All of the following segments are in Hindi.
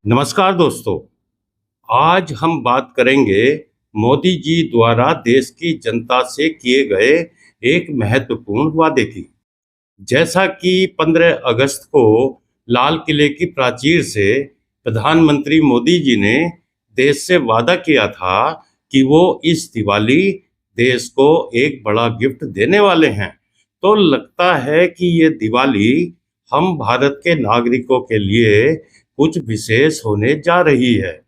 नमस्कार दोस्तों। आज हम बात करेंगे मोदी जी द्वारा देश की जनता से किए गए एक महत्वपूर्ण वादे की। जैसा कि 15 अगस्त को लाल किले की प्राचीर से प्रधानमंत्री मोदी जी ने देश से वादा किया था कि वो इस दिवाली देश को एक बड़ा गिफ्ट देने वाले हैं। तो लगता है कि ये दिवाली हम भारत के नागरिकों के लिए कुछ विशेष होने जा रही है।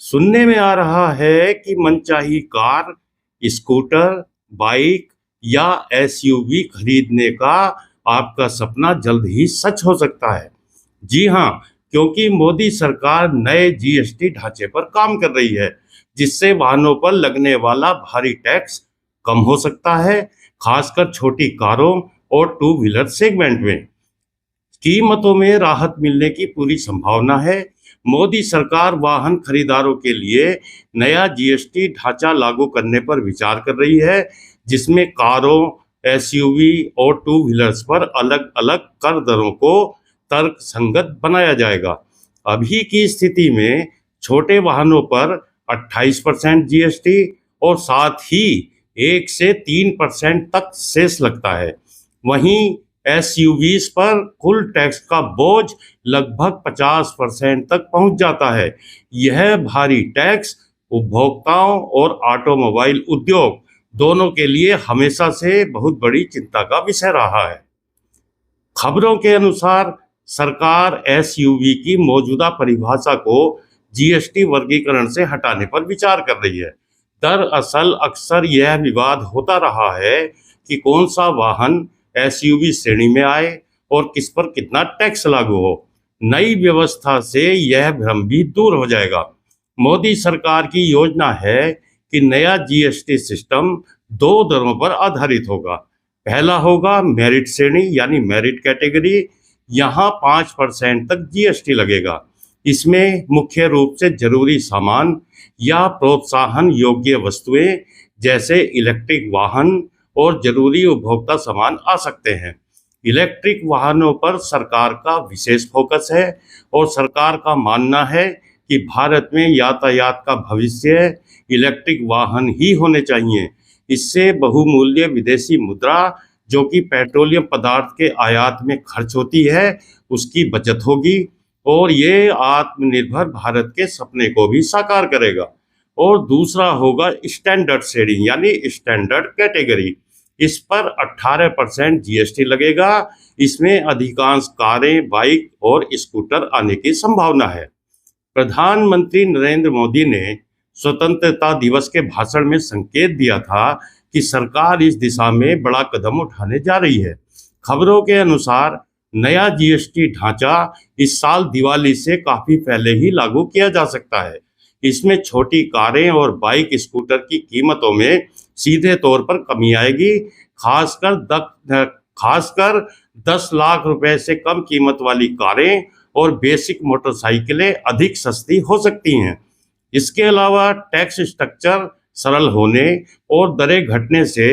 सुनने में आ रहा है कि मनचाही कार, स्कूटर, बाइक या एसयूवी खरीदने का आपका सपना जल्द ही सच हो सकता है। जी हाँ, क्योंकि मोदी सरकार नए जीएसटी ढांचे पर काम कर रही है, जिससे वाहनों पर लगने वाला भारी टैक्स कम हो सकता है, खासकर छोटी कारों और टू व्हीलर सेगमेंट में। कीमतों में राहत मिलने की पूरी संभावना है। मोदी सरकार वाहन खरीदारों के लिए नया जीएसटी ढांचा लागू करने पर विचार कर रही है, जिसमें कारों, एसयूवी और टू व्हीलर्स पर अलग अलग कर दरों को तर्कसंगत बनाया जाएगा। अभी की स्थिति में छोटे वाहनों पर 28% जीएसटी और साथ ही 1 से 3% तक सेस लगता है। वहीं एसयूवीज पर कुल टैक्स का बोझ लगभग 50% तक पहुंच जाता है। यह भारी टैक्स उपभोक्ताओं और ऑटोमोबाइल उद्योग दोनों के लिए हमेशा से बहुत बड़ी चिंता का विषय रहा है। खबरों के अनुसार सरकार एसयूवी की मौजूदा परिभाषा को जीएसटी वर्गीकरण से हटाने पर विचार कर रही है। दरअसल अक्सर यह विवाद होता रहा है कि कौन सा वाहन एसयूवी श्रेणी में आए और किस पर कितना टैक्स लागू हो। नई व्यवस्था से यह भ्रम भी दूर हो जाएगा। मोदी सरकार की योजना है कि नया जीएसटी सिस्टम 2 दरों पर आधारित होगा। पहला होगा मेरिट श्रेणी यानी मेरिट कैटेगरी। यहाँ 5% तक जीएसटी लगेगा। इसमें मुख्य रूप से जरूरी सामान या प्रोत्साहन योग्य वस्तुएं जैसे इलेक्ट्रिक वाहन और जरूरी उपभोक्ता सामान आ सकते हैं। इलेक्ट्रिक वाहनों पर सरकार का विशेष फोकस है और सरकार का मानना है कि भारत में यातायात का भविष्य इलेक्ट्रिक वाहन ही होने चाहिए। इससे बहुमूल्य विदेशी मुद्रा जो कि पेट्रोलियम पदार्थ के आयात में खर्च होती है, उसकी बचत होगी और ये आत्मनिर्भर भारत के सपने को भी साकार करेगा। और दूसरा होगा स्टैंडर्ड श्रेणी यानी स्टैंडर्ड कैटेगरी। इस पर 18% जीएसटी लगेगा। इसमें अधिकांश कारें, बाइक और स्कूटर आने की संभावना है। प्रधानमंत्री नरेंद्र मोदी ने स्वतंत्रता दिवस के भाषण में संकेत दिया था कि सरकार इस दिशा में बड़ा कदम उठाने जा रही है। खबरों के अनुसार नया जीएसटी ढांचा इस साल दिवाली से काफी पहले ही लागू किया जा सकता है। इसमें छोटी कारें और बाइक, स्कूटर की कीमतों में सीधे तौर पर कमी आएगी। खासकर 10 लाख रुपए से कम कीमत वाली कारें और बेसिक मोटरसाइकिलें अधिक सस्ती हो सकती हैं। इसके अलावा टैक्स स्ट्रक्चर सरल होने और दरें घटने से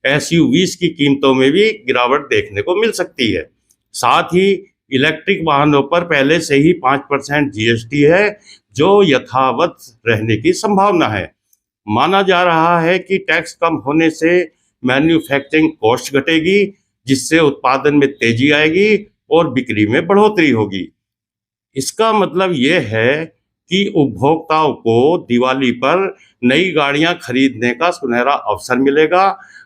एसयूवीज की कीमतों में भी गिरावट देखने को मिल सकती है। साथ ही इलेक्ट्रिक वाहनों पर पहले से ही 5% जीएसटी है, जो यथावत रहने की संभावना है। माना जा रहा है कि टैक्स कम होने से मैन्युफैक्चरिंग कॉस्ट घटेगी, जिससे उत्पादन में तेजी आएगी और बिक्री में बढ़ोतरी होगी। इसका मतलब यह है कि उपभोक्ताओं को दिवाली पर नई गाड़ियां खरीदने का सुनहरा अवसर मिलेगा।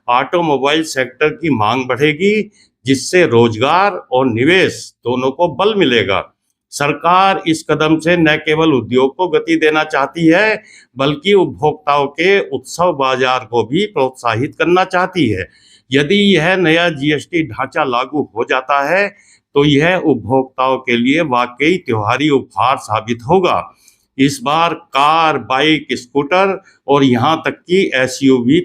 ऑटोमोबाइल सेक्टर की मांग बढ़ेगी, जिससे रोजगार और निवेश दोनों को बल मिलेगा। सरकार इस कदम से न केवल उद्योग को गति देना चाहती है, बल्कि उपभोक्ताओं के उत्सव बाजार को भी प्रोत्साहित करना चाहती है। यदि यह नया जीएसटी ढांचा लागू हो जाता है, तो यह उपभोक्ताओं के लिए वाकई त्योहारी उपहार साबित होगा। इस बार कार, बाइक, स्कूटर और यहाँ तक कि एसयूवी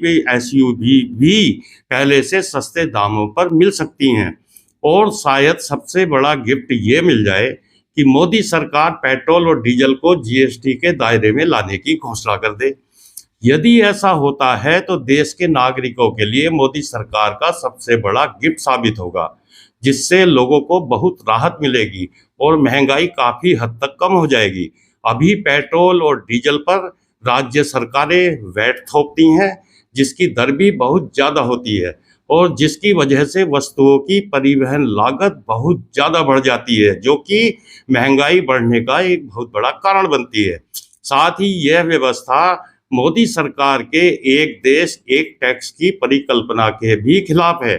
भी पहले से सस्ते दामों पर मिल सकती हैं। और शायद सबसे बड़ा गिफ्ट ये मिल जाए कि मोदी सरकार पेट्रोल और डीजल को जीएसटी के दायरे में लाने की घोषणा कर दे। यदि ऐसा होता है तो देश के नागरिकों के लिए मोदी सरकार का सबसे बड़ा गिफ्ट साबित होगा। जिससे लोगों को बहुत राहत मिलेगी और महंगाई काफी हद तक कम हो जाएगी। अभी पेट्रोल और डीजल पर राज्य सरकारें वैट थोपती हैं, जिसकी दर भी बहुत ज़्यादा होती है और जिसकी वजह से वस्तुओं की परिवहन लागत बहुत ज़्यादा बढ़ जाती है, जो कि महंगाई बढ़ने का एक बहुत बड़ा कारण बनती है। साथ ही यह व्यवस्था मोदी सरकार के एक देश एक टैक्स की परिकल्पना के भी खिलाफ है।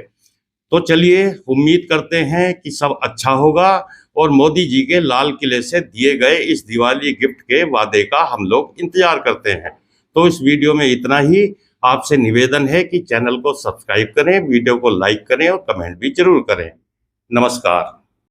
तो चलिए उम्मीद करते हैं कि सब अच्छा होगा और मोदी जी के लाल किले से दिए गए इस दिवाली गिफ्ट के वादे का हम लोग इंतजार करते हैं। तो इस वीडियो में इतना ही। आपसे निवेदन है कि चैनल को सब्सक्राइब करें, वीडियो को लाइक करें और कमेंट भी जरूर करें। नमस्कार।